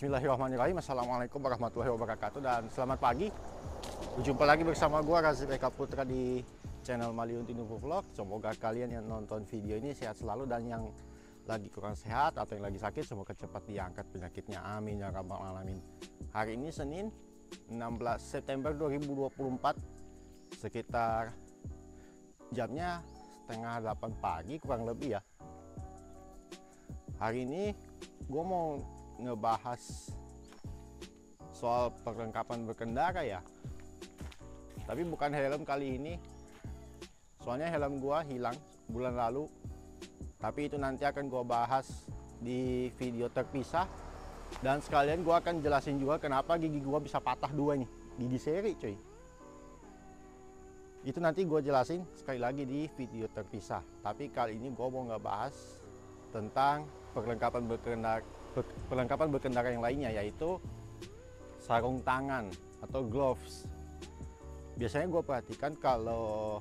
Bismillahirrahmanirrahim. Assalamualaikum warahmatullahi wabarakatuh dan selamat pagi. Berjumpa lagi bersama gua Razif Eka Putra di channel Maliun Tinubu Vlog. Semoga kalian yang nonton video ini sehat selalu dan yang lagi kurang sehat atau yang lagi sakit semoga cepat diangkat penyakitnya. Amin ya rabbal alamin. Hari ini Senin 16 September 2024 sekitar jamnya setengah 8 pagi kurang lebih ya. Hari ini gue mau ngebahas soal perlengkapan berkendara ya, tapi bukan helm kali ini, soalnya helm gue hilang bulan lalu. Tapi itu nanti akan gue bahas di video terpisah, dan sekalian gue akan jelasin juga kenapa gigi gue bisa patah dua nih, gigi seri cuy. Itu nanti gue jelasin sekali lagi di video terpisah. Tapi kali ini gue mau ngebahas tentang perlengkapan berkendara yang lainnya, yaitu sarung tangan atau gloves. Biasanya gue perhatikan kalau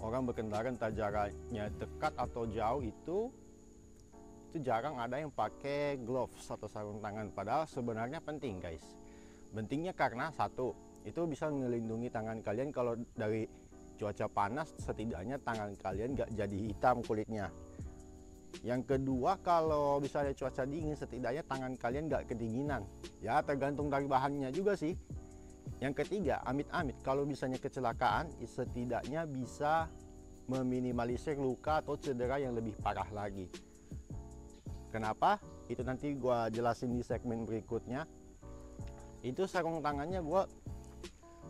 orang berkendara entah jaraknya dekat atau jauh itu jarang ada yang pakai gloves atau sarung tangan, padahal sebenarnya penting guys. Pentingnya karena satu, itu bisa melindungi tangan kalian kalau dari cuaca panas, setidaknya tangan kalian gak jadi hitam kulitnya. Yang kedua, kalau misalnya cuaca dingin, setidaknya tangan kalian gak kedinginan. Ya tergantung dari bahannya juga sih. Yang ketiga, amit-amit kalau misalnya kecelakaan, setidaknya bisa meminimalisir luka atau cedera yang lebih parah lagi. Kenapa? Itu nanti gua jelasin di segmen berikutnya. Itu sarung tangannya gua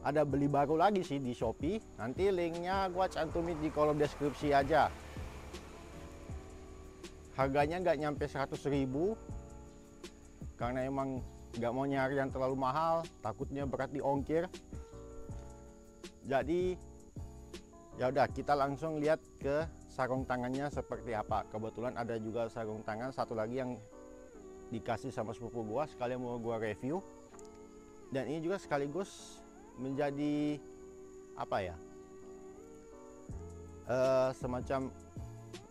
ada beli baru lagi sih di Shopee. Nanti linknya gua cantumin di kolom deskripsi aja. Harganya nggak nyampe 100.000 karena emang nggak mau nyari yang terlalu mahal, takutnya berat di ongkir. Jadi ya udah, kita langsung lihat ke sarung tangannya seperti apa. Kebetulan ada juga sarung tangan satu lagi yang dikasih sama sepupu gua, sekalian mau gua review. Dan ini juga sekaligus menjadi apa ya, semacam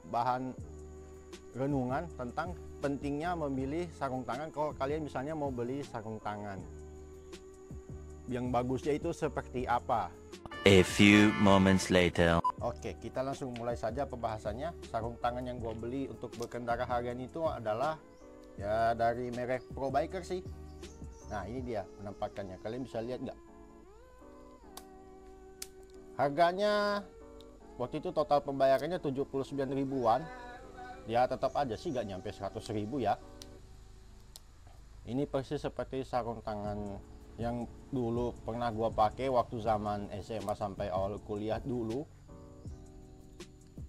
bahan renungan tentang pentingnya memilih sarung tangan kalau kalian misalnya mau beli sarung tangan yang bagusnya itu seperti apa. A few moments later. Oke, kita langsung mulai saja pembahasannya. Sarung tangan yang gue beli untuk berkendara harian itu adalah ya dari merek Pro Biker sih. Nah ini dia penampakannya, kalian bisa lihat nggak? Harganya waktu itu total pembayarannya 79 ribuan. Ya tetap aja sih gak nyampe 100.000 ya. Ini persis seperti sarung tangan yang dulu pernah gua pakai waktu zaman SMA sampai awal kuliah dulu.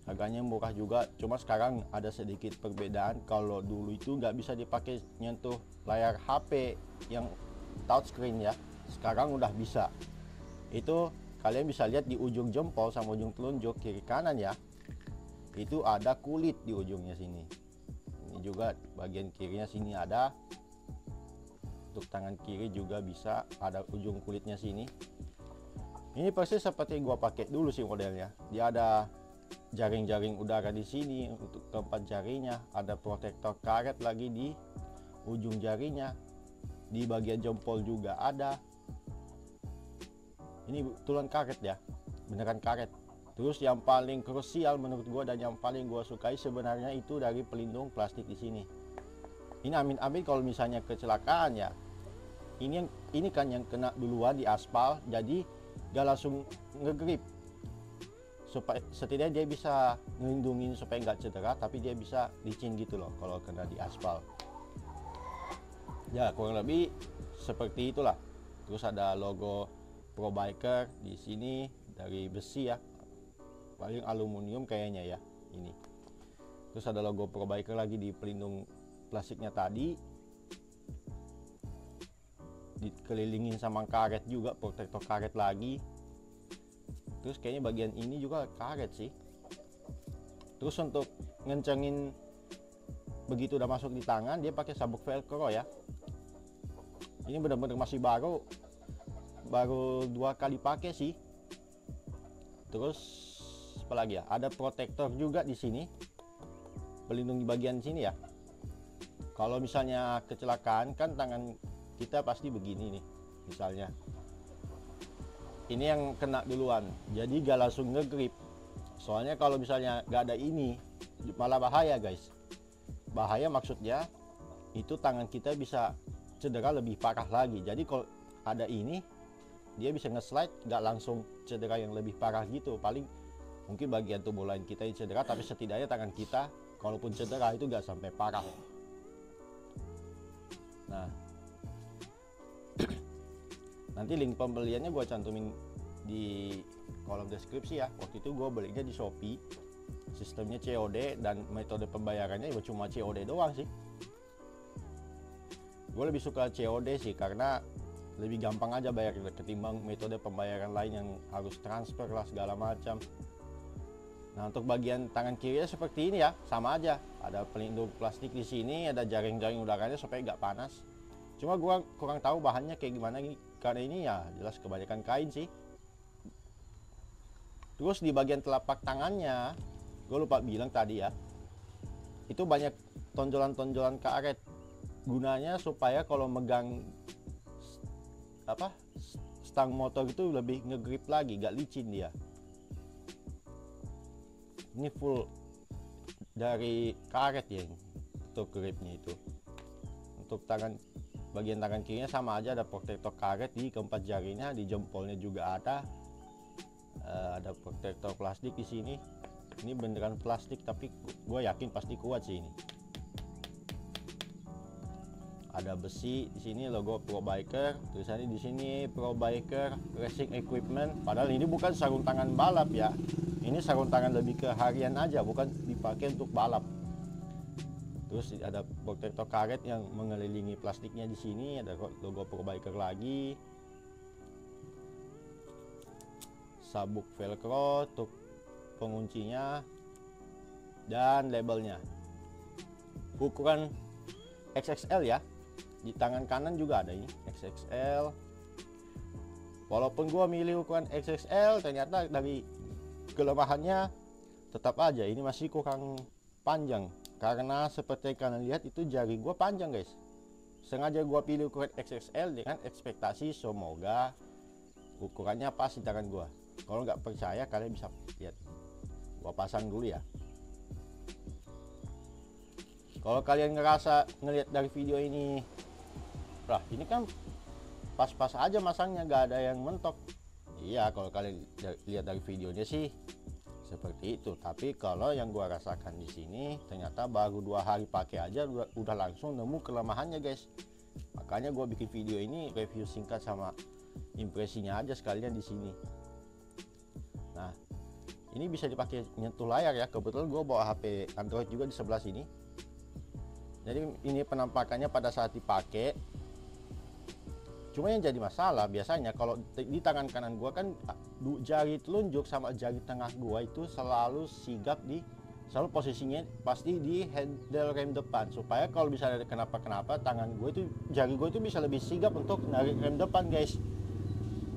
Harganya murah juga, cuma sekarang ada sedikit perbedaan. Kalau dulu itu nggak bisa dipakai nyentuh layar HP yang touchscreen ya, sekarang udah bisa. Itu kalian bisa lihat di ujung jempol sama ujung telunjuk kiri kanan ya, itu ada kulit di ujungnya sini. Ini juga bagian kirinya sini ada. Untuk tangan kiri juga bisa ada ujung kulitnya sini. Ini persis seperti gua pakai dulu sih modelnya. Dia ada jaring-jaring udara di sini untuk keempat jarinya, ada protektor karet lagi di ujung jarinya. Di bagian jempol juga ada. Ini betulan karet ya, beneran karet. Terus yang paling krusial menurut gua dan yang paling gua sukai sebenarnya itu dari pelindung plastik di sini. Ini amin-amin kalau misalnya kecelakaan ya. Ini kan yang kena duluan di aspal, jadi gak langsung ngegrip. Supaya setidaknya dia bisa ngelindungin supaya nggak cedera, tapi dia bisa licin gitu loh kalau kena di aspal. Ya kurang lebih seperti itulah. Terus ada logo Pro Biker di sini dari besi ya. Paling aluminium kayaknya ya ini. Terus ada logo Pro Biker lagi di pelindung plastiknya tadi, dikelilingin sama karet juga, protektor karet lagi. Terus kayaknya bagian ini juga karet sih. Terus untuk ngencengin begitu udah masuk di tangan, dia pakai sabuk velcro ya. Ini benar-benar masih baru 2 kali pakai sih. Terus apalagi ya, ada protektor juga di sini, pelindung di bagian sini ya. Kalau misalnya kecelakaan kan tangan kita pasti begini nih misalnya. Ini yang kena duluan, jadi gak langsung ngegrip. Soalnya kalau misalnya gak ada ini malah bahaya guys. Bahaya maksudnya itu tangan kita bisa cedera lebih parah lagi. Jadi kalau ada ini dia bisa nge-slide gak langsung cedera yang lebih parah gitu. Paling mungkin bagian tubuh lain kita yang cedera, tapi setidaknya tangan kita kalaupun cedera itu gak sampai parah. Nah nanti link pembeliannya gue cantumin di kolom deskripsi ya. Waktu itu gue belinya di Shopee, sistemnya COD dan metode pembayarannya ya cuma COD doang sih. Gue lebih suka COD sih karena lebih gampang aja bayar ketimbang metode pembayaran lain yang harus transfer lah segala macam. Nah untuk bagian tangan kirinya seperti ini ya, sama aja, ada pelindung plastik di sini, ada jaring-jaring udaranya supaya nggak panas. Cuma gua kurang tahu bahannya kayak gimana nih, karena ini ya jelas kebanyakan kain sih. Terus di bagian telapak tangannya, gue lupa bilang tadi ya, itu banyak tonjolan-tonjolan karet. Gunanya supaya kalau megang stang motor itu lebih ngegrip lagi, gak licin dia. Ini full dari karet ya untuk gripnya itu. Untuk bagian tangan kirinya sama aja, ada protektor karet di keempat jarinya, di jempolnya juga ada protektor plastik di sini. Ini beneran plastik tapi gue yakin pasti kuat sih ini. Ada besi di sini, logo Pro Biker, tulisannya di sini Pro Biker Racing Equipment. Padahal ini bukan sarung tangan balap ya. Ini sarung tangan lebih ke harian aja, bukan dipakai untuk balap. Terus ada protektor karet yang mengelilingi plastiknya di sini, ada logo Pro Biker lagi. Sabuk velcro untuk penguncinya dan labelnya. Ukuran XXL ya. Di tangan kanan juga ada ini XXL. Walaupun gua milih ukuran XXL, ternyata dari kelemahannya tetap aja ini masih kurang panjang. Karena seperti kalian lihat itu jari gua panjang guys. Sengaja gua pilih ukuran XXL dengan ekspektasi semoga ukurannya pas di tangan gua. Kalau nggak percaya kalian bisa lihat. Gua pasang dulu ya. Kalau kalian ngerasa ngelihat dari video ini, lah ini kan pas-pas aja masangnya, nggak ada yang mentok. Iya, kalau kalian lihat dari videonya sih seperti itu. Tapi kalau yang gua rasakan di sini, ternyata baru 2 hari pakai aja udah langsung nemu kelemahannya guys. Makanya gua bikin video ini review singkat sama impresinya aja sekalian di sini. Nah, ini bisa dipakai nyentuh layar ya. Kebetulan gue bawa HP Android juga di sebelah sini. Jadi ini penampakannya pada saat dipakai. Cuma yang jadi masalah biasanya kalau di tangan kanan gue kan jari telunjuk sama jari tengah gue itu selalu sigap selalu posisinya pasti di handle rem depan, supaya kalau bisa ada kenapa-kenapa jari gue itu bisa lebih sigap untuk narik rem depan guys.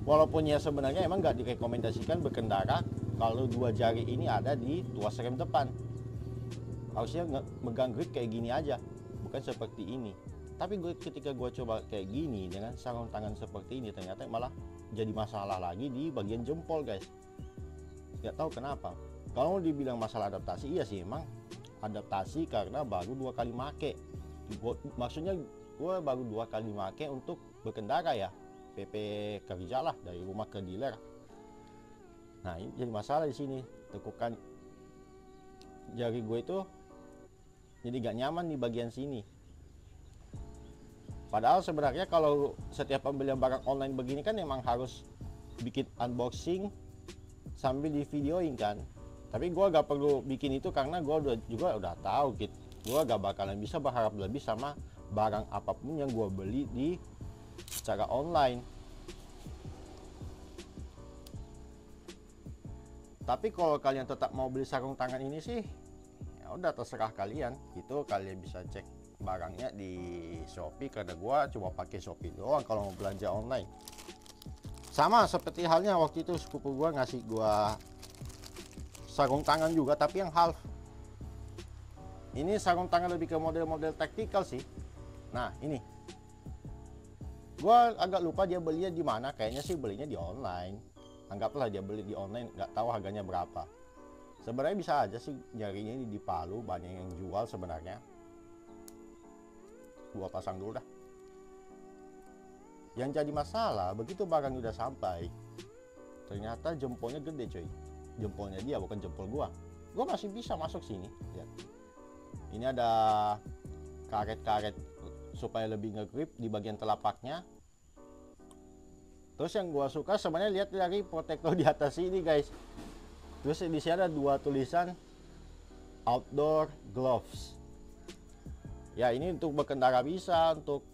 Walaupun ya sebenarnya emang nggak direkomendasikan berkendara kalau 2 jari ini ada di tuas rem depan. Harusnya megang grip kayak gini aja, bukan seperti ini. Tapi ketika gue coba kayak gini dengan sarung tangan seperti ini, ternyata malah jadi masalah lagi di bagian jempol guys. Nggak tahu kenapa. Kalau dibilang masalah adaptasi, iya sih emang adaptasi karena baru 2 kali make. Maksudnya gue baru 2 kali make untuk berkendara ya. PP kerja lah dari rumah ke dealer. Nah ini jadi masalah di sini, tekukan jari gue itu jadi gak nyaman di bagian sini. Padahal sebenarnya kalau setiap pembelian barang online begini kan emang harus bikin unboxing sambil di videoin kan. Tapi gue gak perlu bikin itu karena gue udah tahu gitu. Gue gak bakalan bisa berharap lebih sama barang apapun yang gue beli secara online. Tapi kalau kalian tetap mau beli sarung tangan ini sih, ya udah terserah kalian. Itu kalian bisa cek barangnya di Shopee, karena gua cuma pakai Shopee doang kalau mau belanja online. Sama seperti halnya waktu itu sepupu gua ngasih gua sarung tangan juga, tapi yang half. Ini sarung tangan lebih ke model-model tactical sih. Nah ini, gua agak lupa dia belinya di mana. Kayaknya sih belinya di online. Anggaplah dia beli di online, nggak tahu harganya berapa. Sebenarnya bisa aja sih nyarinya ini di Palu, banyak yang jual sebenarnya. Gua pasang dulu dah. Yang jadi masalah begitu barang udah sampai, ternyata jempolnya gede coy. Jempolnya dia bukan jempol gua. Gua masih bisa masuk sini. Lihat. Ini ada karet-karet supaya lebih ngegrip di bagian telapaknya. Terus yang gua suka sebenarnya lihat dari protektor di atas ini guys. Terus di sini ada dua tulisan outdoor gloves. Ya ini untuk berkendara bisa, untuk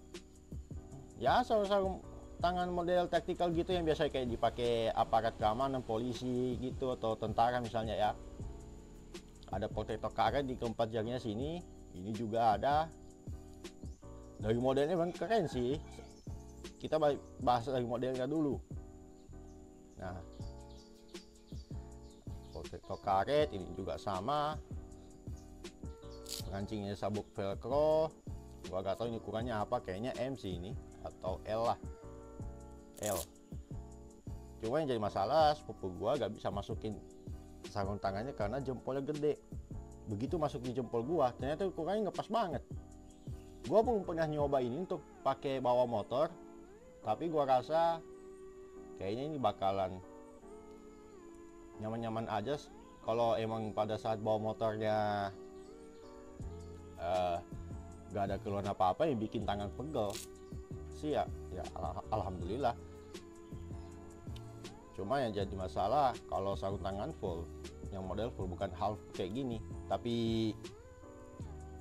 ya sarung tangan model tactical gitu yang biasa kayak dipakai aparat keamanan, polisi gitu atau tentara misalnya ya. Ada protektor karet di keempat jarinya sini. Ini juga ada. Dari modelnya memang keren sih. Kita bahas dari modelnya dulu. Nah, protektor karet ini juga sama. Pengancingnya sabuk velcro. Gua gak tahu ini ukurannya apa. Kayaknya M sih ini atau L lah. L. Cuma yang jadi masalah, sepupu gua gak bisa masukin sarung tangannya karena jempolnya gede. Begitu masuk di jempol gua, ternyata ukurannya ngepas banget. Gua belum pernah nyoba ini untuk pakai bawa motor, tapi gua rasa kayaknya ini bakalan nyaman-nyaman aja kalau emang pada saat bawa motornya gak ada keluhan apa-apa yang bikin tangan pegel sih ya alhamdulillah. Cuma yang jadi masalah kalau sarung tangan full, yang model full bukan half kayak gini, tapi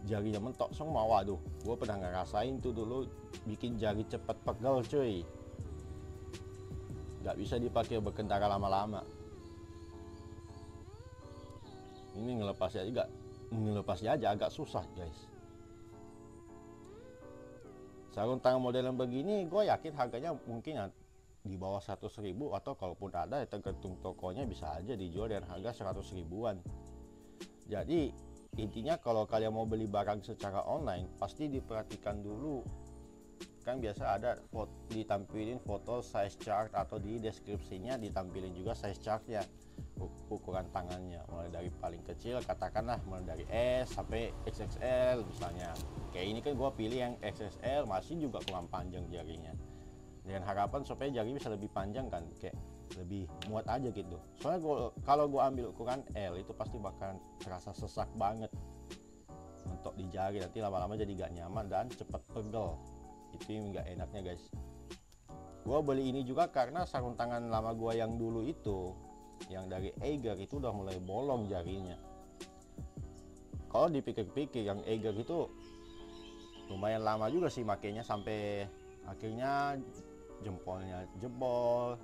jarinya mentok semua. Waduh, gue pernah ngerasain tuh dulu, bikin jari cepet pegel cuy. Gak bisa dipakai berkendara lama-lama. Ini ngelepasnya aja agak susah guys. Sarung tangan model yang begini gue yakin harganya mungkin di bawah 100.000, atau kalaupun ada ya tergantung tokonya, bisa aja dijual dengan harga 100 ribuan. Jadi intinya kalau kalian mau beli barang secara online pasti diperhatikan dulu. Kan biasa ada ditampilin foto size chart, atau di deskripsinya ditampilin juga size chartnya, ukuran tangannya mulai dari paling kecil, katakanlah mulai dari S sampai XXL misalnya. Kayak ini kan gua pilih yang XXL, masih juga kurang panjang jarinya, dengan harapan supaya jari bisa lebih panjang kan, kayak lebih muat aja gitu. Soalnya kalau gue ambil ukuran L itu pasti bakalan terasa sesak banget untuk di jari, nanti lama-lama jadi gak nyaman dan cepet pegel. Itu yang gak enaknya guys. Gue beli ini juga karena sarung tangan lama gue yang dulu itu, yang dari Eiger itu udah mulai bolong jarinya. Kalau dipikir-pikir yang Eiger itu lumayan lama juga sih makainya, sampai akhirnya jempolnya jebol,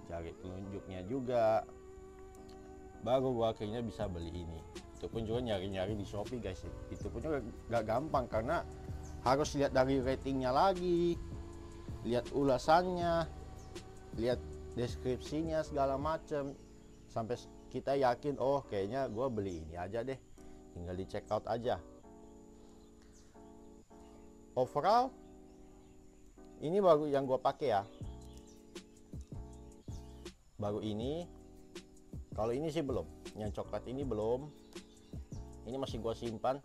jari telunjuknya juga, baru gua akhirnya bisa beli ini. Itu pun juga nyari-nyari di Shopee guys. Itu pun juga gak gampang karena harus lihat dari ratingnya lagi, lihat ulasannya, lihat deskripsinya segala macem, sampai kita yakin oh kayaknya gua beli ini aja deh, tinggal di check out aja. Overall ini baru yang gue pakai ya, baru ini. Kalau ini sih belum, yang coklat ini belum, ini masih gue simpan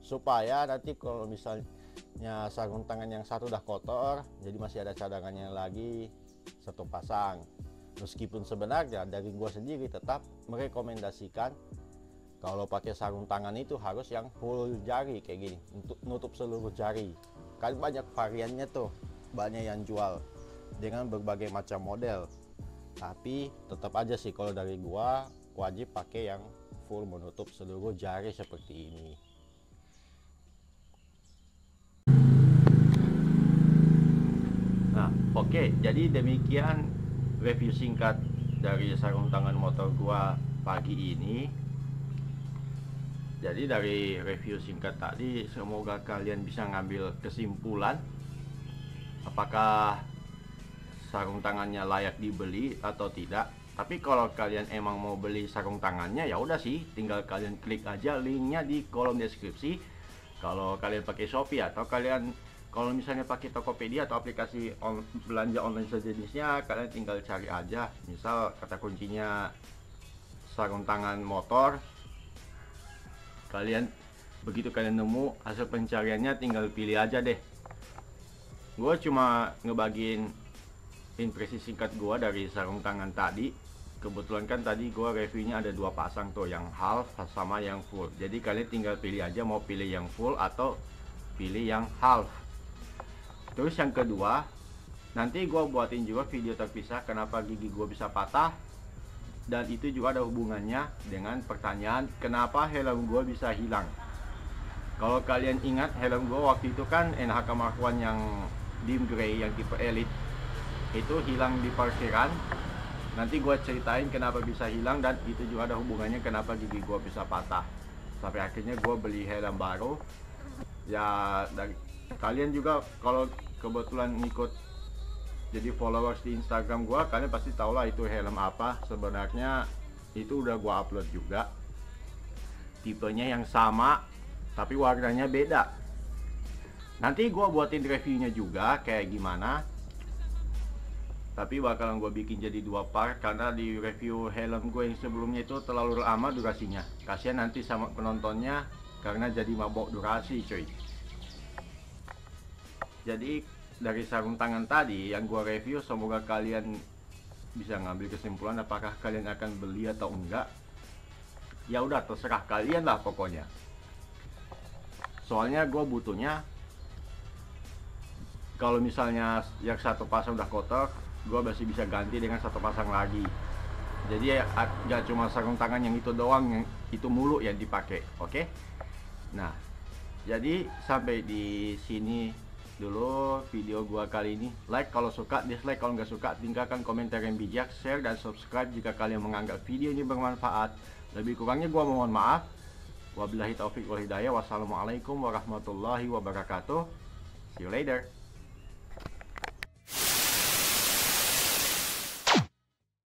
supaya nanti kalau misalnya sarung tangan yang satu udah kotor, jadi masih ada cadangannya lagi satu pasang. Meskipun sebenarnya dari gue sendiri tetap merekomendasikan kalau pakai sarung tangan itu harus yang full jari kayak gini, untuk nutup seluruh jari. Kan banyak variannya tuh, banyak yang jual dengan berbagai macam model, tapi tetap aja sih kalau dari gua wajib pakai yang full menutup seluruh jari seperti ini. Nah oke, jadi demikian review singkat dari sarung tangan motor gua pagi ini. Jadi dari review singkat tadi, semoga kalian bisa ngambil kesimpulan apakah sarung tangannya layak dibeli atau tidak. Tapi kalau kalian emang mau beli sarung tangannya, ya udah sih, tinggal kalian klik aja linknya di kolom deskripsi. Kalau kalian pakai Shopee atau kalian kalau misalnya pakai Tokopedia atau aplikasi belanja online sejenisnya, kalian tinggal cari aja. Misal kata kuncinya sarung tangan motor. Kalian begitu kalian nemu hasil pencariannya, tinggal pilih aja deh. Gue cuma ngebagiin impresi singkat gue dari sarung tangan tadi. Kebetulan kan tadi gue reviewnya ada 2 pasang tuh, yang half sama yang full. Jadi kalian tinggal pilih aja mau pilih yang full atau pilih yang half. Terus yang kedua, nanti gue buatin juga video terpisah kenapa gigi gue bisa patah. Dan itu juga ada hubungannya dengan pertanyaan kenapa helm gue bisa hilang. Kalau kalian ingat helm gue waktu itu kan NHK Mark I yang dim grey yang tipe elite, itu hilang di parkiran. Nanti gue ceritain kenapa bisa hilang dan itu juga ada hubungannya kenapa gigi gue bisa patah. Sampai akhirnya gue beli helm baru. Ya dari kalian juga kalau kebetulan ngikut jadi followers di Instagram gue, kalian pasti tau lah itu helm apa. Sebenarnya itu udah gue upload juga. Tipenya yang sama tapi warnanya beda. Nanti gue buatin reviewnya juga kayak gimana. Tapi bakalan gue bikin jadi 2 part karena di review helm gue yang sebelumnya itu terlalu lama durasinya. Kasihan nanti sama penontonnya karena jadi mabok durasi cuy. Jadi dari sarung tangan tadi yang gue review, semoga kalian bisa ngambil kesimpulan apakah kalian akan beli atau enggak. Ya udah terserah kalian lah pokoknya. Soalnya gue butuhnya kalau misalnya yang satu pasang udah kotor, gue masih bisa ganti dengan 1 pasang lagi. Jadi ya gak cuma sarung tangan yang itu doang, yang itu mulu yang dipakai. Oke? Nah, jadi sampai di sini dulu video gua kali ini. Like kalau suka, dislike kalau nggak suka, tinggalkan komentar yang bijak, share dan subscribe jika kalian menganggap video ini bermanfaat. Lebih kurangnya gua mohon maaf. Wabillahi taufiq wal hidayah. Wassalamualaikum warahmatullahi wabarakatuh. See you later.